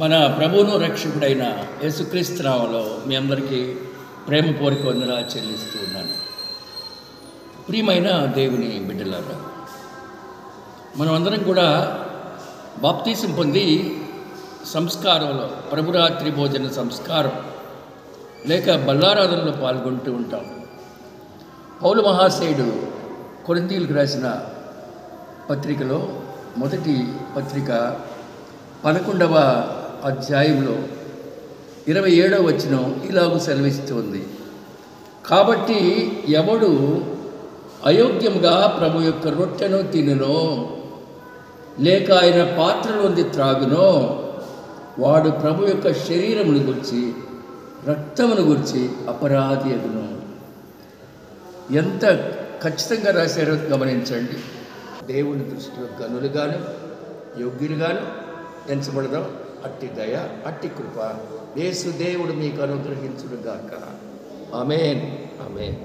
మన ప్రభువును రక్షకుడైన యేసుక్రీస్తు నామములో మీ అందరికీ ప్రేమపూర్వక వందనాలు చెల్లిస్తూ ఉన్నాను. ప్రియమైన దేవుని బిడ్డలారా, మనం అందరం కూడా బాప్తీసం పొంది సంస్కారంలో ప్రభురాత్రి భోజన సంస్కారం లేక బల్లారాధనలో పాల్గొంటూ ఉంటాం. పౌలు మహాశయుడు కొరింథీయులకు రాసిన పత్రికలో మొదటి పత్రిక 11వ అధ్యాయంలో 27వ వచనం ఇలాగూ సెలవిస్తుంది. కాబట్టి ఎవడు అయోగ్యముగా ప్రభు యొక్క రొట్టెను తినునో లేక ఆయన పాత్రలోంది త్రాగునో వాడు ప్రభు యొక్క శరీరమును గురించి రక్తమును గురించి అపరాధి అగును. ఎంత ఖచ్చితంగా రాశారో గమనించండి. దేవుని దృష్టిలో గనులుగాను యోగ్యులుగాను ఎంచబడదాం. అట్టి దయ అట్టి కృప యేసు దేవుడు మీకు అనుగ్రహించుడుగాక. ఆమేన్, ఆమేన్.